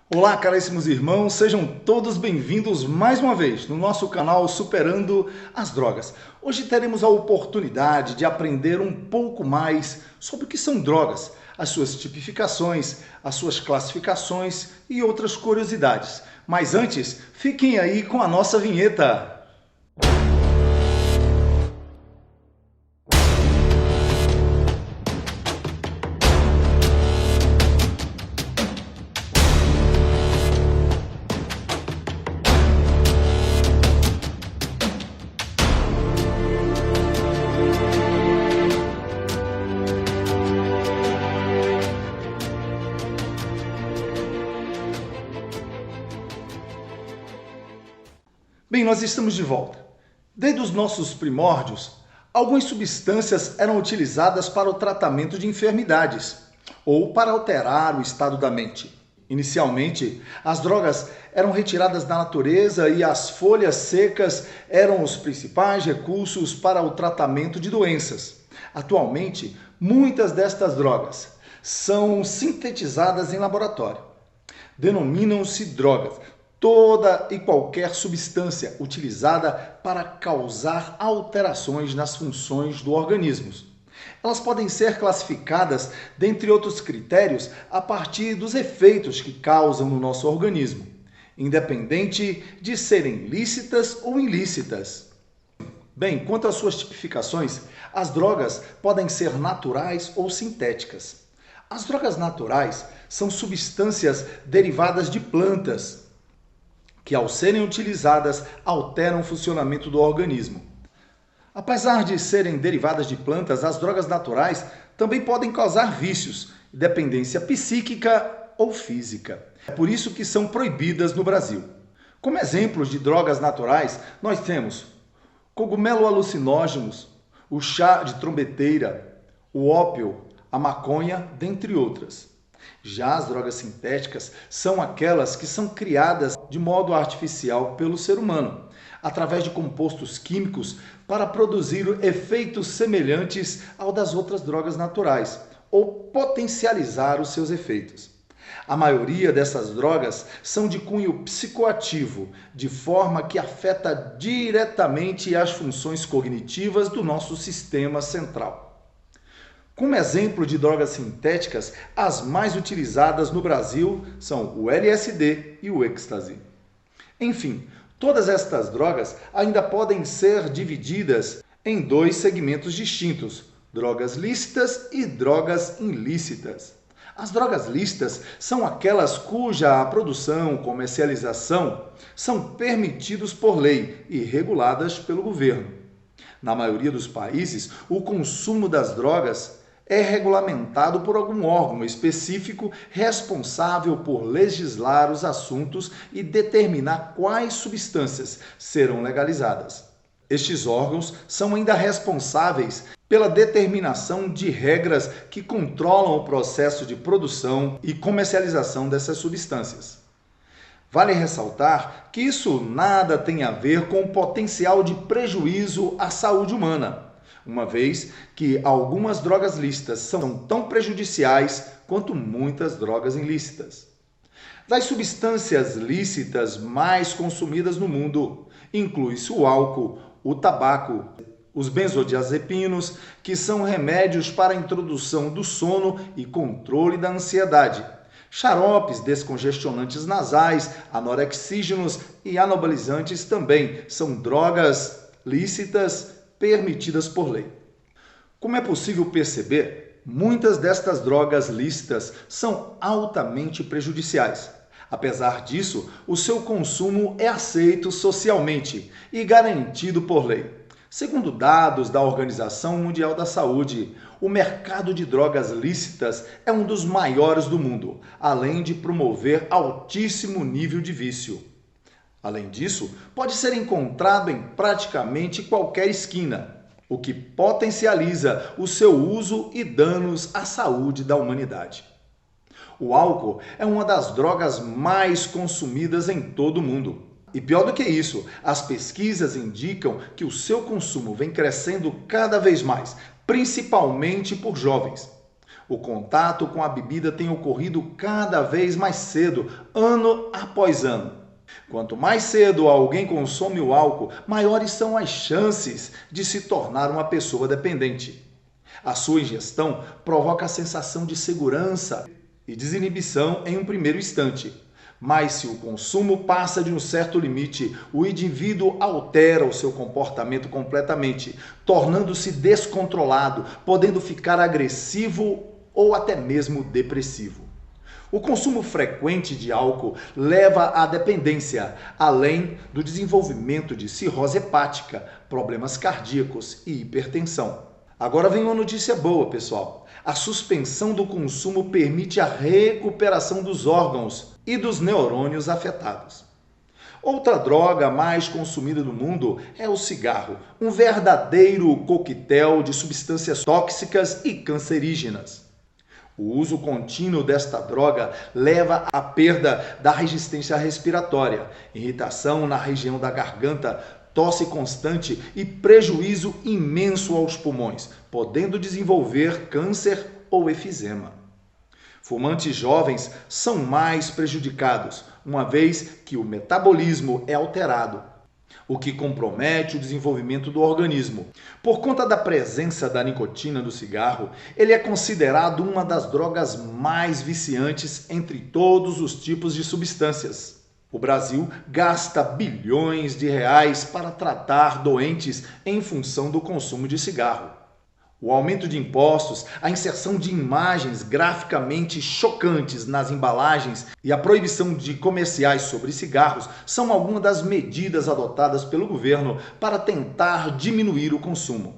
Olá, caríssimos irmãos, sejam todos bem-vindos mais uma vez no nosso canal Superando as Drogas. Hoje teremos a oportunidade de aprender um pouco mais sobre o que são drogas, as suas tipificações, as suas classificações e outras curiosidades. Mas antes, fiquem aí com a nossa vinheta. Bem, nós estamos de volta. Desde os nossos primórdios, algumas substâncias eram utilizadas para o tratamento de enfermidades ou para alterar o estado da mente. Inicialmente, as drogas eram retiradas da natureza e as folhas secas eram os principais recursos para o tratamento de doenças. Atualmente, muitas destas drogas são sintetizadas em laboratório. Denominam-se drogas toda e qualquer substância utilizada para causar alterações nas funções do organismo. Elas podem ser classificadas, dentre outros critérios, a partir dos efeitos que causam no nosso organismo, independente de serem lícitas ou ilícitas. Bem, quanto às suas tipificações, as drogas podem ser naturais ou sintéticas. As drogas naturais são substâncias derivadas de plantas, que ao serem utilizadas alteram o funcionamento do organismo. Apesar de serem derivadas de plantas, as drogas naturais também podem causar vícios, dependência psíquica ou física. É por isso que são proibidas no Brasil. Como exemplos de drogas naturais, nós temos cogumelo alucinógenos, o chá de trombeteira, o ópio, a maconha, dentre outras. Já as drogas sintéticas são aquelas que são criadas de modo artificial pelo ser humano, através de compostos químicos para produzir efeitos semelhantes ao das outras drogas naturais, ou potencializar os seus efeitos. A maioria dessas drogas são de cunho psicoativo, de forma que afeta diretamente as funções cognitivas do nosso sistema central. Como exemplo de drogas sintéticas, as mais utilizadas no Brasil são o LSD e o êxtase. Enfim, todas estas drogas ainda podem ser divididas em dois segmentos distintos: drogas lícitas e drogas ilícitas. As drogas lícitas são aquelas cuja produção, comercialização são permitidos por lei e reguladas pelo governo. Na maioria dos países, o consumo das drogas é regulamentado por algum órgão específico responsável por legislar os assuntos e determinar quais substâncias serão legalizadas. Estes órgãos são ainda responsáveis pela determinação de regras que controlam o processo de produção e comercialização dessas substâncias. Vale ressaltar que isso nada tem a ver com o potencial de prejuízo à saúde humana, uma vez que algumas drogas lícitas são tão prejudiciais quanto muitas drogas ilícitas. Das substâncias lícitas mais consumidas no mundo, inclui-se o álcool, o tabaco, os benzodiazepinos, que são remédios para a introdução do sono e controle da ansiedade, xaropes descongestionantes nasais, anorexígenos e anabolizantes também são drogas lícitas permitidas por lei. Como é possível perceber, muitas destas drogas lícitas são altamente prejudiciais. Apesar disso, o seu consumo é aceito socialmente e garantido por lei. Segundo dados da Organização Mundial da Saúde, o mercado de drogas lícitas é um dos maiores do mundo, além de promover altíssimo nível de vício. Além disso, pode ser encontrado em praticamente qualquer esquina, o que potencializa o seu uso e danos à saúde da humanidade. O álcool é uma das drogas mais consumidas em todo o mundo. E pior do que isso, as pesquisas indicam que o seu consumo vem crescendo cada vez mais, principalmente por jovens. O contato com a bebida tem ocorrido cada vez mais cedo, ano após ano. Quanto mais cedo alguém consome o álcool, maiores são as chances de se tornar uma pessoa dependente. A sua ingestão provoca a sensação de segurança e desinibição em um primeiro instante. Mas se o consumo passa de um certo limite, o indivíduo altera o seu comportamento completamente, tornando-se descontrolado, podendo ficar agressivo ou até mesmo depressivo. O consumo frequente de álcool leva à dependência, além do desenvolvimento de cirrose hepática, problemas cardíacos e hipertensão. Agora vem uma notícia boa, pessoal. A suspensão do consumo permite a recuperação dos órgãos e dos neurônios afetados. Outra droga mais consumida no mundo é o cigarro, um verdadeiro coquetel de substâncias tóxicas e cancerígenas. O uso contínuo desta droga leva à perda da resistência respiratória, irritação na região da garganta, tosse constante e prejuízo imenso aos pulmões, podendo desenvolver câncer ou efizema. Fumantes jovens são mais prejudicados, uma vez que o metabolismo é alterado, o que compromete o desenvolvimento do organismo. Por conta da presença da nicotina do cigarro, ele é considerado uma das drogas mais viciantes entre todos os tipos de substâncias. O Brasil gasta bilhões de reais para tratar doentes em função do consumo de cigarro. O aumento de impostos, a inserção de imagens graficamente chocantes nas embalagens e a proibição de comerciais sobre cigarros são algumas das medidas adotadas pelo governo para tentar diminuir o consumo.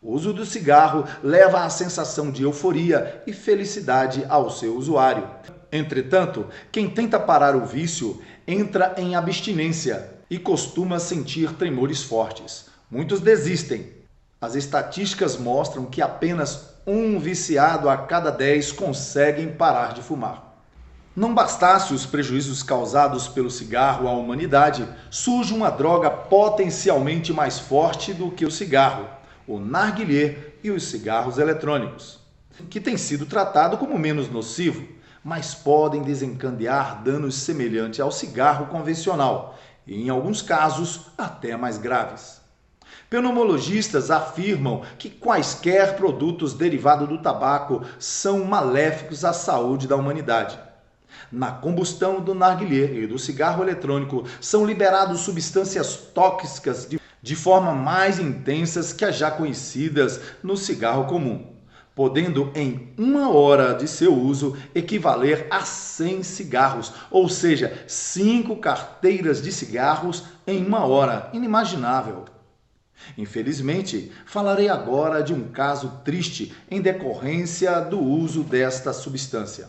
O uso do cigarro leva à sensação de euforia e felicidade ao seu usuário. Entretanto, quem tenta parar o vício entra em abstinência e costuma sentir tremores fortes. Muitos desistem. As estatísticas mostram que apenas um viciado a cada 10 conseguem parar de fumar. Não bastasse os prejuízos causados pelo cigarro à humanidade, surge uma droga potencialmente mais forte do que o cigarro, o narguilé e os cigarros eletrônicos, que tem sido tratado como menos nocivo, mas podem desencadear danos semelhantes ao cigarro convencional e, em alguns casos, até mais graves. Pneumologistas afirmam que quaisquer produtos derivados do tabaco são maléficos à saúde da humanidade. Na combustão do narguilé e do cigarro eletrônico são liberadas substâncias tóxicas de forma mais intensas que as já conhecidas no cigarro comum, podendo em 1 hora de seu uso equivaler a 100 cigarros, ou seja, 5 carteiras de cigarros em 1 hora, inimaginável. Infelizmente, falarei agora de um caso triste em decorrência do uso desta substância.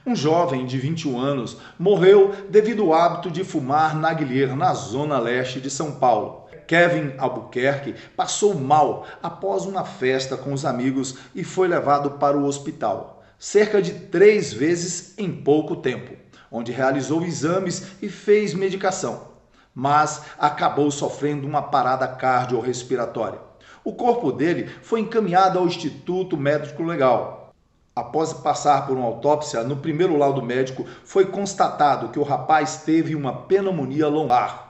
Um jovem de 21 anos morreu devido ao hábito de fumar narguilé na zona leste de São Paulo. Kevin Albuquerque passou mal após uma festa com os amigos e foi levado para o hospital, cerca de 3 vezes em pouco tempo, onde realizou exames e fez medicação, mas acabou sofrendo uma parada cardiorrespiratória. O corpo dele foi encaminhado ao Instituto Médico Legal. Após passar por uma autópsia, no primeiro laudo médico foi constatado que o rapaz teve uma pneumonia lombar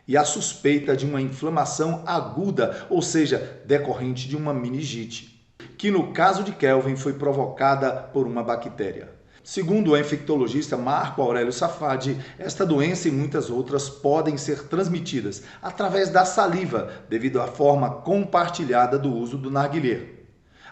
e a suspeita de uma inflamação aguda, ou seja, decorrente de uma meningite, que no caso de Kelvin foi provocada por uma bactéria. Segundo o infectologista Marco Aurélio Safadi, esta doença e muitas outras podem ser transmitidas através da saliva, devido à forma compartilhada do uso do narguilé.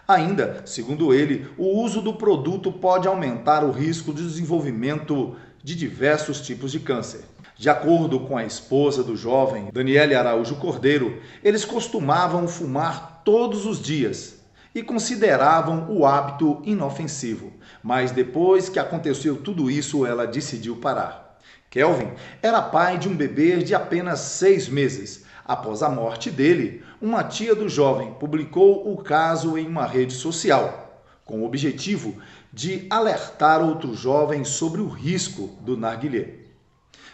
Ainda, segundo ele, o uso do produto pode aumentar o risco de desenvolvimento de diversos tipos de câncer. De acordo com a esposa do jovem, Daniele Araújo Cordeiro, eles costumavam fumar todos os dias e consideravam o hábito inofensivo. Mas depois que aconteceu tudo isso, ela decidiu parar. Kelvin era pai de um bebê de apenas 6 meses. Após a morte dele, uma tia do jovem publicou o caso em uma rede social, com o objetivo de alertar outros jovens sobre o risco do narguilé.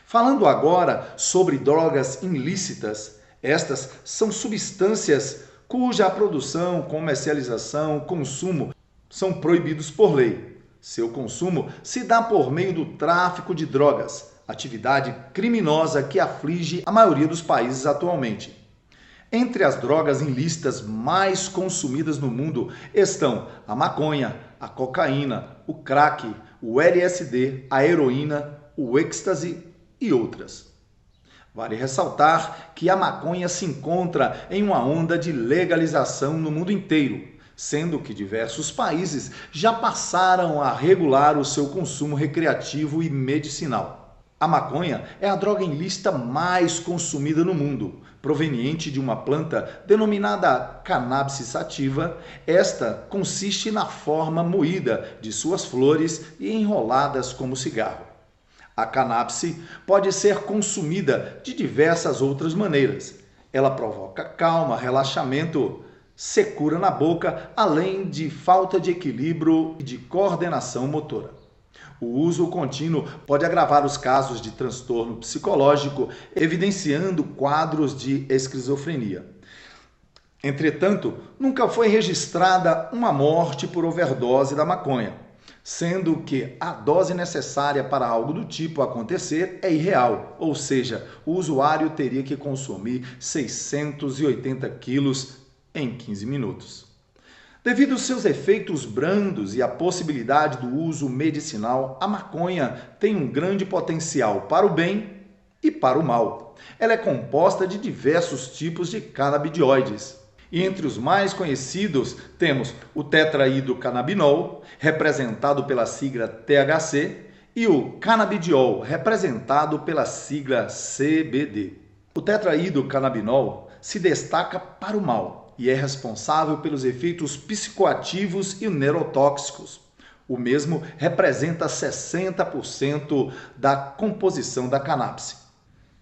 Falando agora sobre drogas ilícitas, estas são substâncias cuja produção, comercialização, consumo são proibidos por lei. Seu consumo se dá por meio do tráfico de drogas, atividade criminosa que aflige a maioria dos países atualmente. Entre as drogas ilícitas mais consumidas no mundo estão a maconha, a cocaína, o crack, o LSD, a heroína, o êxtase e outras. Vale ressaltar que a maconha se encontra em uma onda de legalização no mundo inteiro, sendo que diversos países já passaram a regular o seu consumo recreativo e medicinal. A maconha é a droga ilícita mais consumida no mundo, proveniente de uma planta denominada cannabis sativa. Esta consiste na forma moída de suas flores e enroladas como cigarro. A cannabis pode ser consumida de diversas outras maneiras. Ela provoca calma, relaxamento, secura na boca, além de falta de equilíbrio e de coordenação motora. O uso contínuo pode agravar os casos de transtorno psicológico, evidenciando quadros de esquizofrenia. Entretanto, nunca foi registrada uma morte por overdose da maconha, sendo que a dose necessária para algo do tipo acontecer é irreal, ou seja, o usuário teria que consumir 680 quilos em 15 minutos. Devido aos seus efeitos brandos e à possibilidade do uso medicinal, a maconha tem um grande potencial para o bem e para o mal. Ela é composta de diversos tipos de canabidioides. E entre os mais conhecidos temos o tetraidrocannabinol, representado pela sigla THC, e o canabidiol, representado pela sigla CBD. O tetraidrocannabinol se destaca para o mal e é responsável pelos efeitos psicoativos e neurotóxicos. O mesmo representa 60% da composição da cannabis.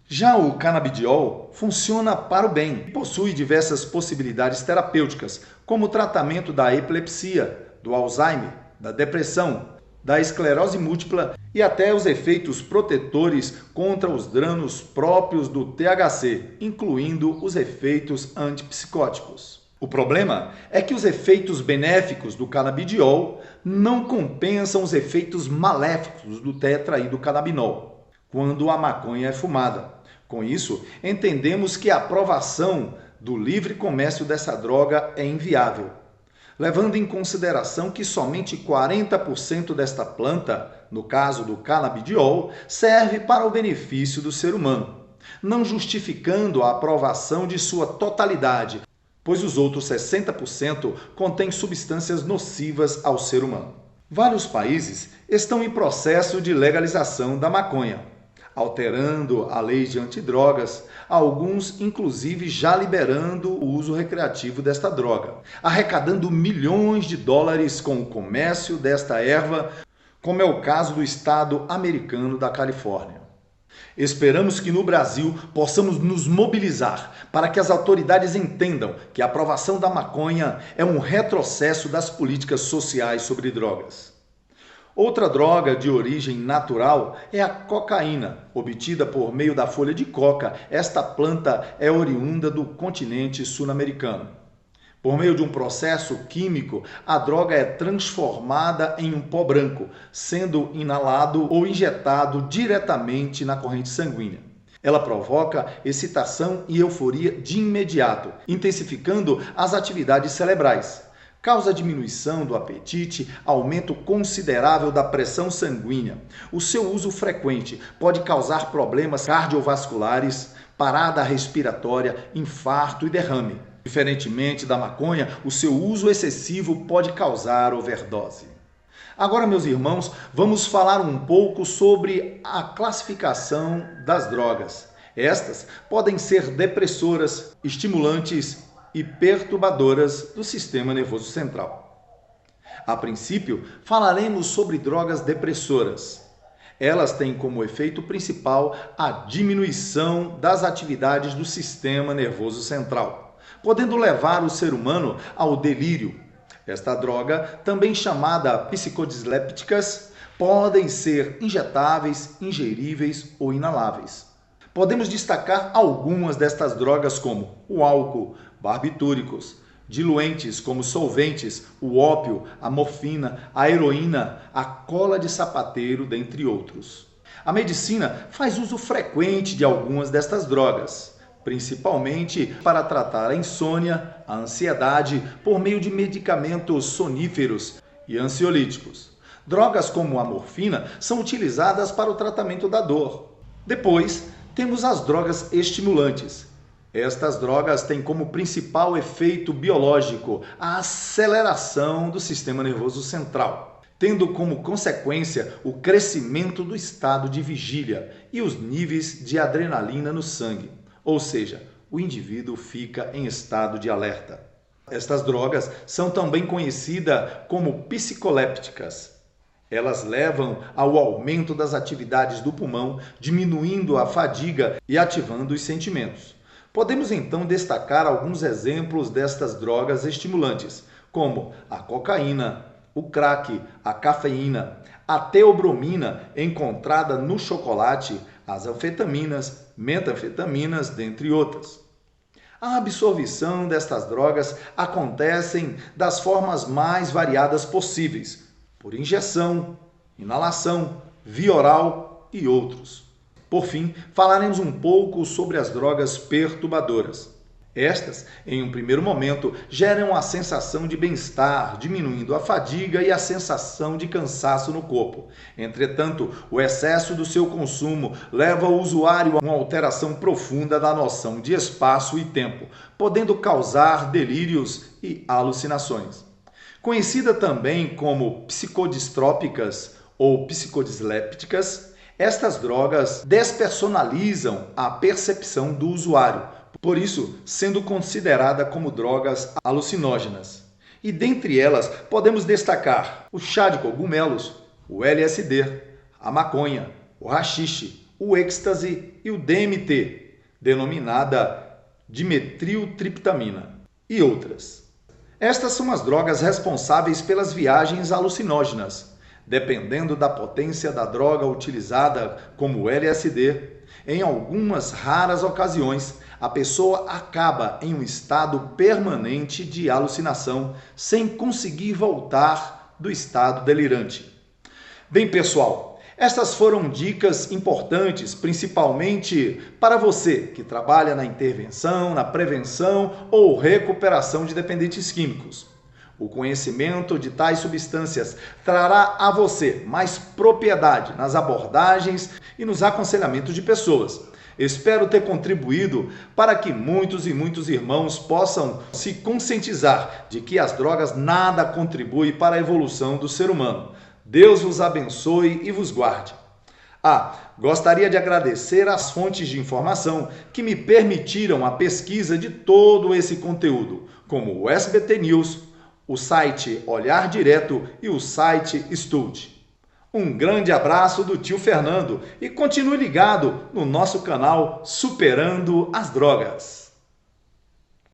Já o canabidiol funciona para o bem e possui diversas possibilidades terapêuticas, como o tratamento da epilepsia, do Alzheimer, da depressão, da esclerose múltipla e até os efeitos protetores contra os danos próprios do THC, incluindo os efeitos antipsicóticos. O problema é que os efeitos benéficos do canabidiol não compensam os efeitos maléficos do tetraidrocannabinol quando a maconha é fumada. Com isso, entendemos que a aprovação do livre comércio dessa droga é inviável, levando em consideração que somente 40% desta planta, no caso do canabidiol, serve para o benefício do ser humano, não justificando a aprovação de sua totalidade, pois os outros 60% contêm substâncias nocivas ao ser humano. Vários países estão em processo de legalização da maconha, alterando a lei de antidrogas, alguns inclusive já liberando o uso recreativo desta droga, arrecadando milhões de dólares com o comércio desta erva, como é o caso do estado americano da Califórnia. Esperamos que no Brasil possamos nos mobilizar para que as autoridades entendam que a aprovação da maconha é um retrocesso das políticas sociais sobre drogas. Outra droga de origem natural é a cocaína, obtida por meio da folha de coca. Esta planta é oriunda do continente sul-americano. Por meio de um processo químico, a droga é transformada em um pó branco, sendo inalado ou injetado diretamente na corrente sanguínea. Ela provoca excitação e euforia de imediato, intensificando as atividades cerebrais. Causa diminuição do apetite, aumento considerável da pressão sanguínea. O seu uso frequente pode causar problemas cardiovasculares, parada respiratória, infarto e derrame. Diferentemente da maconha, o seu uso excessivo pode causar overdose. Agora, meus irmãos, vamos falar um pouco sobre a classificação das drogas. Estas podem ser depressoras, estimulantes e perturbadoras do sistema nervoso central. A princípio, falaremos sobre drogas depressoras. Elas têm como efeito principal a diminuição das atividades do sistema nervoso central, podendo levar o ser humano ao delírio. Esta droga, também chamada psicodislépticas, podem ser injetáveis, ingeríveis ou inaláveis. Podemos destacar algumas destas drogas como o álcool, barbitúricos, diluentes como solventes, o ópio, a morfina, a heroína, a cola de sapateiro, dentre outros. A medicina faz uso frequente de algumas destas drogas, principalmente para tratar a insônia, a ansiedade, por meio de medicamentos soníferos e ansiolíticos. Drogas como a morfina são utilizadas para o tratamento da dor. Depois, temos as drogas estimulantes. Estas drogas têm como principal efeito biológico a aceleração do sistema nervoso central, tendo como consequência o crescimento do estado de vigília e os níveis de adrenalina no sangue, ou seja, o indivíduo fica em estado de alerta. Estas drogas são também conhecidas como psicolépticas. Elas levam ao aumento das atividades do pulmão, diminuindo a fadiga e ativando os sentimentos. Podemos então destacar alguns exemplos destas drogas estimulantes, como a cocaína, o crack, a cafeína, a teobromina encontrada no chocolate, as anfetaminas, metanfetaminas, dentre outras. A absorção destas drogas acontece das formas mais variadas possíveis, por injeção, inalação, via oral e outros. Por fim, falaremos um pouco sobre as drogas perturbadoras. Estas, em um primeiro momento, geram a sensação de bem-estar, diminuindo a fadiga e a sensação de cansaço no corpo. Entretanto, o excesso do seu consumo leva o usuário a uma alteração profunda da noção de espaço e tempo, podendo causar delírios e alucinações. Conhecida também como psicodistrópicas ou psicodislépticas, estas drogas despersonalizam a percepção do usuário, por isso sendo considerada como drogas alucinógenas. E dentre elas podemos destacar o chá de cogumelos, o LSD, a maconha, o haxixe, o êxtase e o DMT, denominada dimetiltriptamina, e outras. Estas são as drogas responsáveis pelas viagens alucinógenas. Dependendo da potência da droga utilizada, como o LSD, em algumas raras ocasiões, a pessoa acaba em um estado permanente de alucinação, sem conseguir voltar do estado delirante. Bem, pessoal, estas foram dicas importantes, principalmente para você que trabalha na intervenção, na prevenção ou recuperação de dependentes químicos. O conhecimento de tais substâncias trará a você mais propriedade nas abordagens e nos aconselhamentos de pessoas. Espero ter contribuído para que muitos e muitos irmãos possam se conscientizar de que as drogas nada contribuem para a evolução do ser humano. Deus vos abençoe e vos guarde. Gostaria de agradecer às fontes de informação que me permitiram a pesquisa de todo esse conteúdo, como o SBT News, o site Olhar Direto e o site Stud. Um grande abraço do tio Fernando e continue ligado no nosso canal Superando as Drogas.